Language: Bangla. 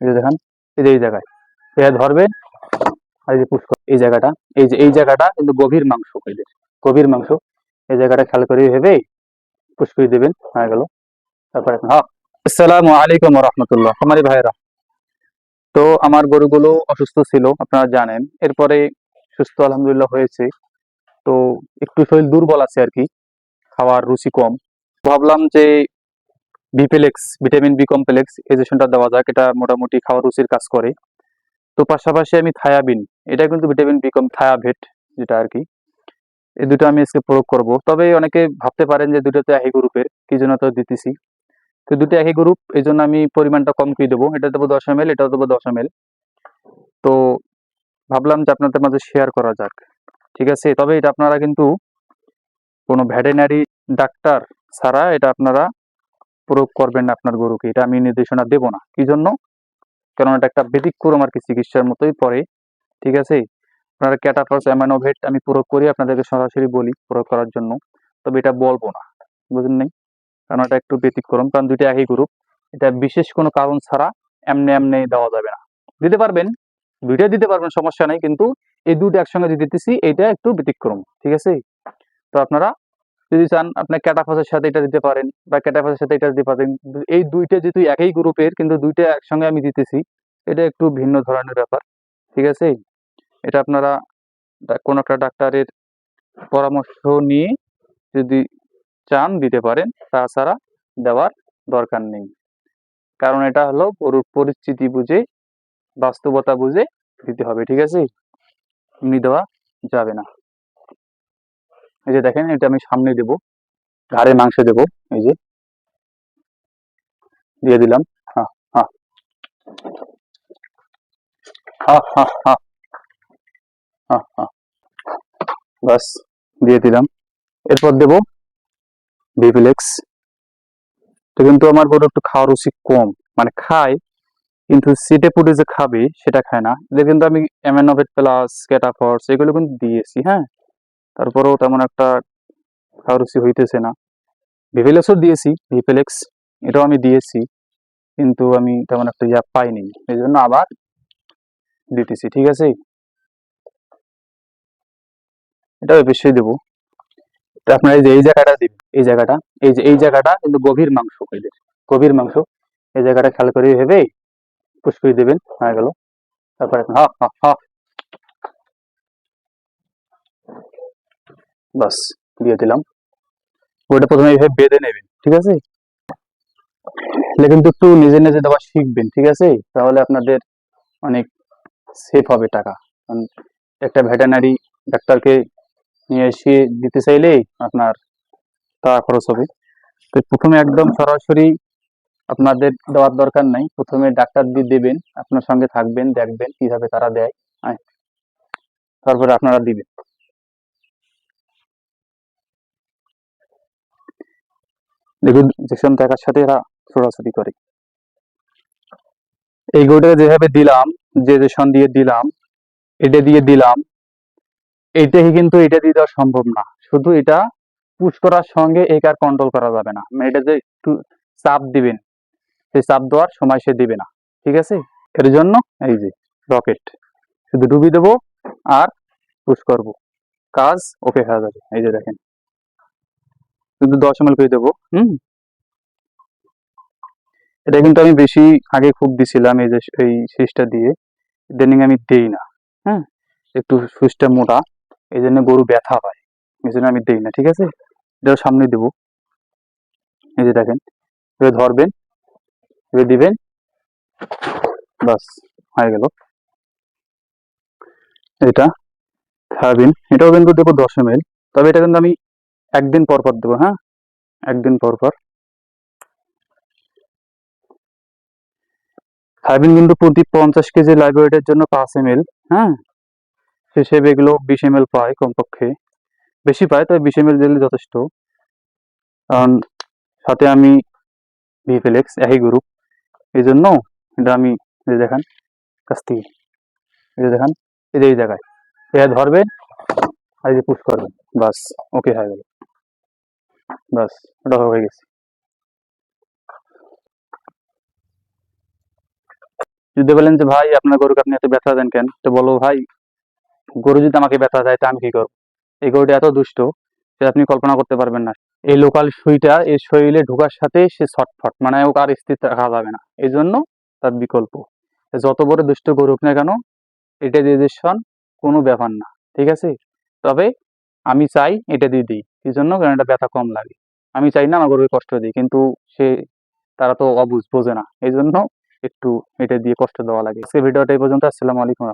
এই যে দেখেন, এই যে এই জায়গায় এটা ধরবেন আর এই যে পুশ এই জায়গাটা, এই যে এই জায়গাটা কিন্তু গভীর মাংস, এদের গভীর মাংস। এই জায়গাটা খেয়াল করে ভেবে পুশ করে দেবেন, হয়ে গেল। তারপরে হ্যাঁ, আসসালামু আলাইকুম রহমতুল্লাহ, আমারি ভাইরা। তো আমার গরুগুলো অসুস্থ ছিল আপনারা জানেন, এরপরে সুস্থ আলহামদুলিল্লাহ হয়েছে। তো একটু শরীর দুর্বল আছে আর কি, খাওয়ার রুচি কম। ভাবলাম যে বিপেলেক্স, ভিটামিন বি কমপ্লেক্স ইনজেকশনটা দেওয়া যাক, এটা মোটামুটি খাওয়ার রুচির কাজ করে। তো পাশাপাশি আমি থায়াবিন, এটা কিন্তু ভিটামিন বি কম, থায়াভেট যেটা আর কি, এই দুটো আমি আজকে প্রয়োগ করব। তবে অনেকে ভাবতে পারেন যে দুটো তো একই গ্রুপের, কি জন্য তো দিতেছি। তো দুটো একই গ্রুপ, এই জন্য আমি পরিমাণটা কম করে দেবো। এটা দেবো 10 ml, এটাও দেবো 10 ml। তো ভাবলাম যে আপনাদের মাঝে শেয়ার করা যাক, ঠিক আছে। তবে এটা আপনারা কিন্তু কোনো ভেটেরিনারি ডাক্তার ছাড়া এটা আপনারা প্রয়োগ করবেন না আপনার গরুকে, এটা আমি নির্দেশনা দেব না। কি জন্য? কারণ এটা একটা ব্যতিক্রম আর কি, চিকিৎসার মতোই পড়ে, ঠিক আছে। আপনারা ক্যাটাফস অ্যামানোভেট আমি প্রয়োগ করি, আপনাদেরকে সরাসরি বলি প্রয়োগ করার জন্য, তবে এটা বলবো না, বুঝলেন নাই? কারণ এটা একটু ব্যতিক্রম, কারণ দুইটা একই গ্রুপ। এটা বিশেষ কোনো কারণ ছাড়া এমনি এমনি দেওয়া যাবে না। দিতে পারবেন, দুইটাই দিতে পারবেন, সমস্যা নাই, কিন্তু এই দুটো একসঙ্গে যে দিতেছি এটা একটু ব্যতিক্রম, ঠিক আছে। তো আপনারা যদি চান আপনি ক্যাটাফসের সাথে এটা দিতে পারেন, বা ক্যাটাফসের সাথে এটা দিতে পারেন। এই দুইটা যেহেতু একই গ্রুপের, কিন্তু দুইটা একসঙ্গে আমি দিতেছি, এটা একটু ভিন্ন ধরনের ব্যাপার, ঠিক আছে। এটা আপনারা কোনো একটা ডাক্তারের পরামর্শ নিয়ে যদি চান দিতে পারেন, তাছাড়া দেওয়ার দরকার নেই। কারণ এটা হলো গরুর পরিস্থিতি বুঝে, বাস্তবতা বুঝে দিতে হবে, ঠিক আছে। এমনি দেওয়া যাবে না। এই যে দেখেন, এটা আমি সামনে দেবো, ঘাড়ে মাংসে দেবো, এই যে দিয়ে দিলাম। হ্যাঁ, হ্যাঁ, হ্যাঁ, হ্যাঁ, হ্যাঁ, হ্যাঁ, হ্যাঁ, বাস দিয়ে দিলাম। এরপর দেবো ভিভিলেক্স। তো কিন্তু আমার গরু একটু খাওয়ার রুচি কম, মানে খায় কিন্তু সিটে পুটে যে খাবে সেটা খায় না। এদের কিন্তু আমি অ্যামানোভেট প্লাস, ক্যাটাফর্স এগুলো কিন্তু দিয়েছি, হ্যাঁ। তারপরেও তেমন একটা খাওয়ার রুচি হইতেছে না। ভিভিলেক্সও দিয়েছি, ভিভিলেক্স এটাও আমি দিয়েছি, কিন্তু আমি তেমন একটা ইয়া পাইনি, এই জন্য আবার দিতেছি, ঠিক আছে। এটা অবশ্যই দেবো। তো আপনার এই যে এই জায়গাটা দিবেন, এই জায়গাটা, এই যে এই জায়গাটা কিন্তু গভীর মাংস, এদের গভীর মাংস। এই জায়গাটা খেয়াল করে ভেবে পুশ করে দেবেন, হয়ে গেল। তারপরে হা হা হা, বাস দিয়ে দিলাম। ওটা প্রথমে এইভাবে বেঁধে নেবেন, ঠিক আছে। এটা কিন্তু একটু নিজে নিজে দেওয়া শিখবেন, ঠিক আছে। তাহলে আপনাদের অনেক সেফ হবে টাকা। কারণ একটা ভেটেরিনারি ডাক্তারকে নিয়ে এসে দিতে চাইলেই আপনার টাকা খরচ হবে। তো প্রথমে একদম সরাসরি আপনাদের দেওয়ার দরকার নাই, প্রথমে ডাক্তার দিয়ে দেবেন, আপনার সঙ্গে থাকবেন, দেখবেন কিভাবে তারা দেয়, হ্যাঁ। তারপরে আপনারা দিবেন। দেখুন ইনজেকশন দেখার সাথে এরা ছোটাছুটি করে। এই গরুটাকে যেভাবে দিলাম, যে ইনজেকশন দিয়ে দিলাম, এটা দিয়ে দিলাম, এইটাই কিন্তু এটা দিয়ে দেওয়া সম্ভব না। শুধু এটা পুশ করার সঙ্গে একে আর কন্ট্রোল করা যাবে না, মানে এটা যে একটু চাপ দিবেন, সেই চাপ দেওয়ার সময় সে দিবে না, ঠিক আছে। এর জন্য এই যে রকেট, শুধু ডুবি দেবো আর পুশ করব, কাজ ওকে হয়ে যাবে। এই যে দেখেন, শুধু 10 ml করে দেবো। এটা কিন্তু আমি বেশি আগে খুব দিছিলাম, এই যে এই সিরিজটা দিয়ে, ইদানিং আমি দেই না, হ্যাঁ। একটু সুইচটা মোটা, এই জন্য গরু ব্যথা পায়, এই জন্য আমি দেই না, ঠিক আছে। এটাও সামনে দেবো, এই যে দেখেন, এবার ধরবেন, এবার দিবেন, বাস হয়ে গেল। এটা খাবেন, এটাও কিন্তু দেবো 10 ml। তবে এটা কিন্তু আমি একদিন পর পর দেবো, হ্যাঁ, একদিন পর পর। খাবেন কিন্তু প্রতি 50 কেজি লাইভ ওয়েটের জন্য 5 ml, হ্যাঁ। হিসেবে এগুলো 20 ml পায় কমপক্ষে, বেশি পায়, তবে 20 ml দিলে যথেষ্ট। কারণ সাথে আমি ভিফেলেক্স একই গ্রুপ, এই জন্য এটা আমি, এই যে দেখান কাছ থেকে, এই যে দেখান, এই যে এই জায়গায় এটা ধরবেন আর এই যে পুশ করবেন, বাস ওকে হয়ে গেল, বাস ওটা হয়ে গেছে। যদি বলেন যে ভাই আপনার গরুকে আপনি এত ব্যথা দেন কেন, তো বলবো ভাই গরু যদি আমাকে ব্যথা দেয় তা আমি কি করবো? এই গরুটা এত দুষ্ট যে আপনি কল্পনা করতে পারবেন না। এই লোকাল সুইটা এর শরীরে ঢোকার সাথে সে ছটফট, মানে ওকে আর স্থির রাখা যাবে না। এই জন্য তার বিকল্প, যত বড় দুষ্ট গরু হোক না কেন এটা দিয়ে দিচ্ছেন কোনো ব্যাপার না, ঠিক আছে? তবে আমি চাই এটা দিয়ে দিই, এই জন্য কারণ এটা ব্যথা কম লাগে। আমি চাই না আমার গরুকে কষ্ট দিই, কিন্তু সে তারা তো অবুঝ, বোঝে না, এই জন্য একটু এটা দিয়ে কষ্ট দেওয়া লাগে। আজকে ভিডিওটা এই পর্যন্ত। আসসালামু আলাইকুম।